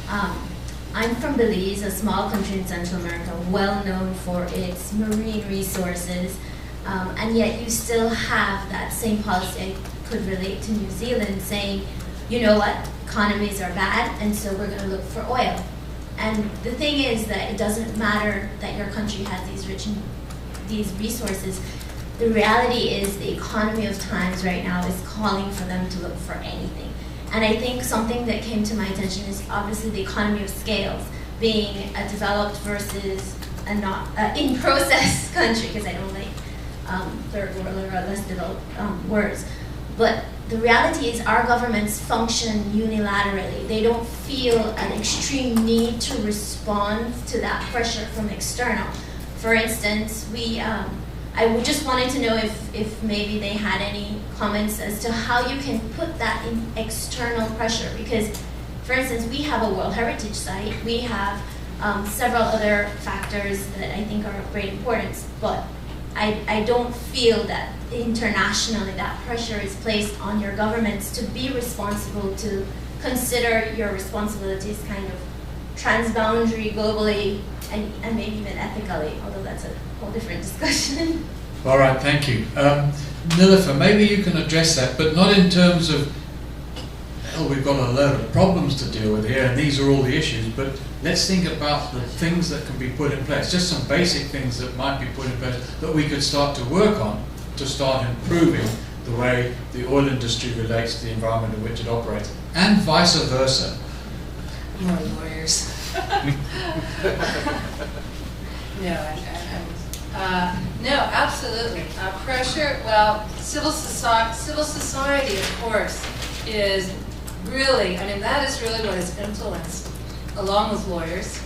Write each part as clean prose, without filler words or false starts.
I'm from Belize, a small country in Central America, well known for its marine resources, and yet you still have that same policy I could relate to New Zealand saying, you know what, economies are bad, and so we're going to look for oil. And the thing is that it doesn't matter that your country has these resources. The reality is the economy of times right now is calling for them to look for anything. And I think something that came to my attention is obviously the economy of scales, being a developed versus a not in process country, because I don't like third world or less developed words. But the reality is our governments function unilaterally. They don't feel an extreme need to respond to that pressure from external. For instance, I just wanted to know if maybe they had any comments as to how you can put that in external pressure. Because, for instance, we have a World Heritage Site. We have several other factors that I think are of great importance. But I don't feel that internationally that pressure is placed on your governments to be responsible, to consider your responsibilities kind of transboundary, globally, and maybe even ethically, although that's a whole different discussion. All right, thank you. Nilufer, maybe you can address that, but not in terms of, oh, we've got a load of problems to deal with here, and these are all the issues, but let's think about the things that can be put in place, just some basic things that might be put in place that we could start to work on to start improving the way the oil industry relates to the environment in which it operates, and vice versa. More lawyers. No, absolutely. Pressure, well, civil society, of course, is really, I mean, that is really what has influenced, along with lawyers,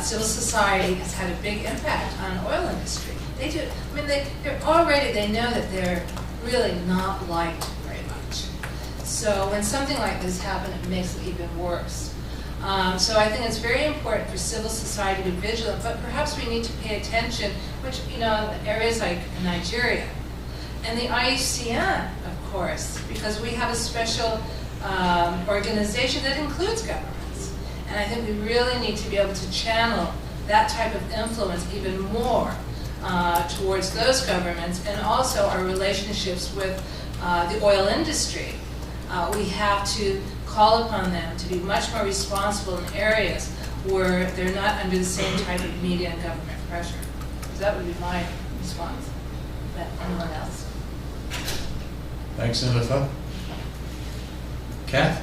civil society has had a big impact on the oil industry. They do, I mean, they know that they're really not liked very much. So when something like this happens, it makes it even worse. So I think it's very important for civil society to be vigilant, but perhaps we need to pay attention, which, you know, in areas like Nigeria, and the IUCN, of course, because we have a special organization that includes governments. And I think we really need to be able to channel that type of influence even more towards those governments, and also our relationships with the oil industry. We have to call upon them to be much more responsible in areas where they're not under the same type of media and government pressure. So that would be my response. But anyone else? Thanks, Nilufer. Kath?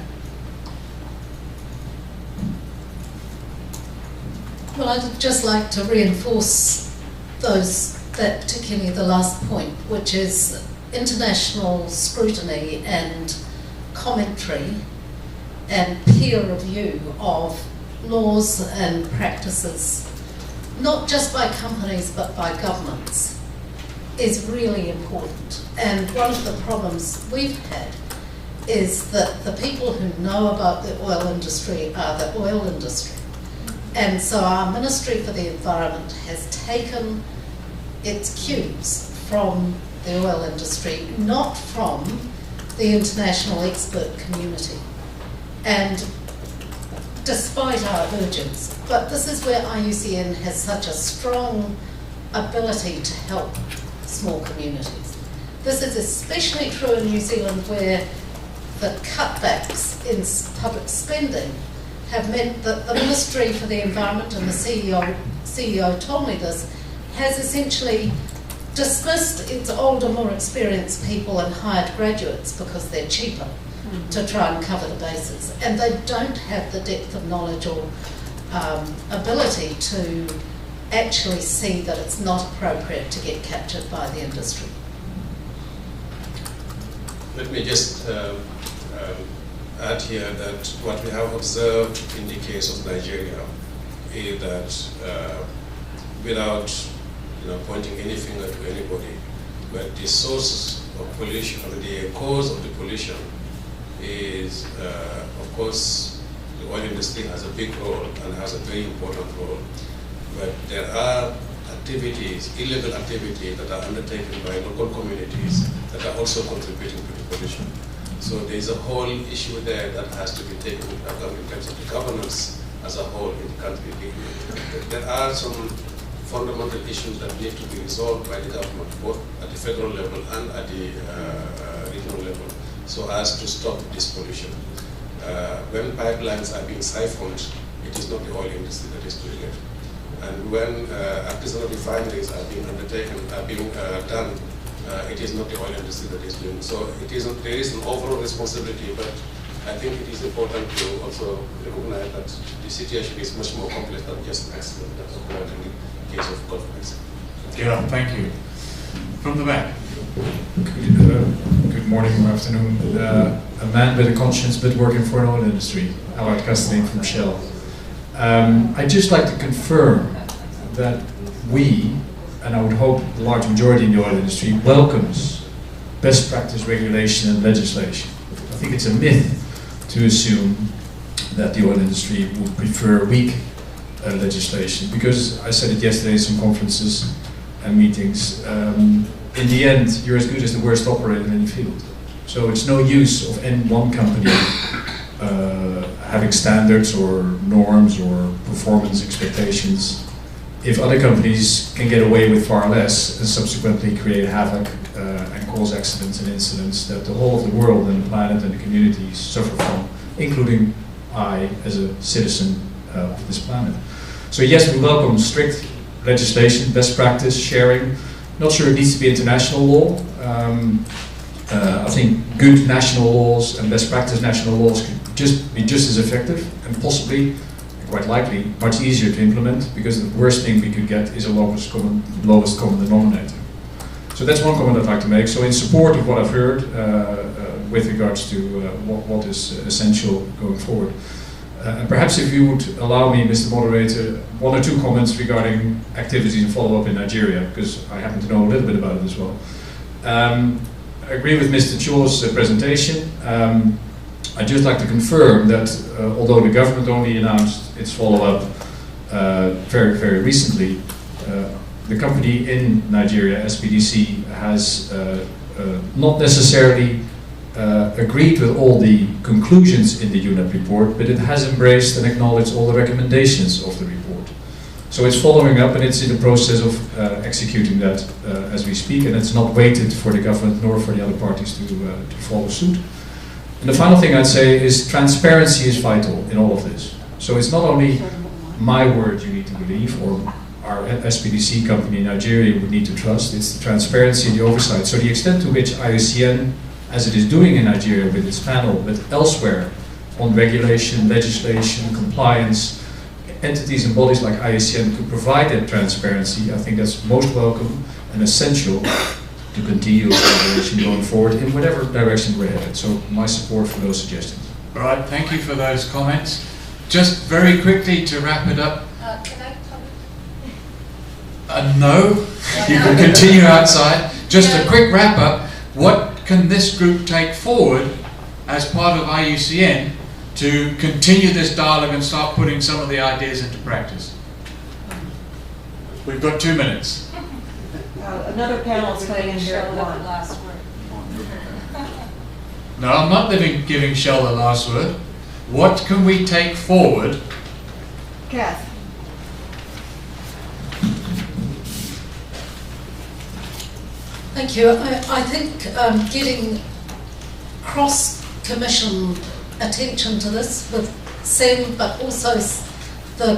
Well, I'd just like to reinforce that particularly the last point, which is international scrutiny and commentary and peer review of laws and practices, not just by companies but by governments, is really important. And one of the problems we've had is that the people who know about the oil industry are the oil industry. And so our Ministry for the Environment has taken its cues from the oil industry, not from the international expert community. And despite our urgings, but this is where IUCN has such a strong ability to help small communities. This is especially true in New Zealand, where the cutbacks in public spending have meant that the Ministry for the Environment, and the CEO told me this, has essentially dismissed its older, more experienced people and hired graduates because they're cheaper to try and cover the bases. And they don't have the depth of knowledge or ability to actually see that it's not appropriate to get captured by the industry. Let me just add here that what we have observed in the case of Nigeria is that without pointing any finger to anybody, but the sources of pollution, or the cause of the pollution is, of course, the oil industry has a big role and has a very important role. But there are activities, illegal activities that are undertaken by local communities that are also contributing to the pollution. So there is a whole issue there that has to be taken into account in terms of the governance as a whole in the country. There are some fundamental issues that need to be resolved by the government, both at the federal level and at the regional level, so as to stop this pollution. When pipelines are being siphoned, it is not the oil industry that is doing it. And when artisanal refineries are being undertaken, done, it is not the oil industry that is doing it. So there is an overall responsibility, but I think it is important to also recognize that the situation is much more complex than just an accident that occurred in the case of Gulf of Mexico. Yeah, thank you. From the back. Good morning or afternoon. A man with a conscience but working for an oil industry, Allard Kastelein from Shell. I'd just like to confirm that we, and I would hope the large majority in the oil industry, welcomes best practice regulation and legislation. I think it's a myth to assume that the oil industry would prefer weak legislation, because I said it yesterday in some conferences and meetings. In the end, you're as good as the worst operator in any field. So it's no use of any one company having standards or norms or performance expectations if other companies can get away with far less and subsequently create havoc and cause accidents and incidents that the whole of the world and the planet and the communities suffer from, including I as a citizen of this planet. So yes, we welcome strict legislation, best practice, sharing. Not sure it needs to be international law. I think good national laws and best practice national laws could be just as effective and possibly, quite likely, much easier to implement, because the worst thing we could get is a lowest common denominator. So that's one comment I'd like to make. So in support of what I've heard with regards to what is essential going forward. And perhaps if you would allow me, Mr. Moderator, one or two comments regarding activities and follow-up in Nigeria, because I happen to know a little bit about it as well. I agree with Mr. Chaw's presentation. I'd just like to confirm that although the government only announced its follow-up very, very recently, the company in Nigeria, SPDC, has not necessarily agreed with all the conclusions in the UNEP report, but it has embraced and acknowledged all the recommendations of the report. So it's following up, and it's in the process of executing that as we speak, and it's not waited for the government nor for the other parties to follow suit. And the final thing I'd say is transparency is vital in all of this. So it's not only my word you need to believe, or our SPDC company in Nigeria would need to trust, it's the transparency and the oversight. So the extent to which IUCN, as it is doing in Nigeria with its panel, but elsewhere on regulation, legislation, compliance, entities and bodies like IUCN could provide that transparency, I think that's most welcome and essential to continue collaboration going forward in whatever direction we're headed. So my support for those suggestions. All right, thank you for those comments. Just very quickly to wrap it up. Can I comment? No, you can continue outside. Just a quick wrap up. What can this group take forward as part of IUCN to continue this dialogue and start putting some of the ideas into practice? We've got 2 minutes. Another panel is coming in here at 1. Last word. No, I'm not giving Shell the last word. What can we take forward? Kath. Thank you. I think getting cross-commission attention to this with SEM, but also the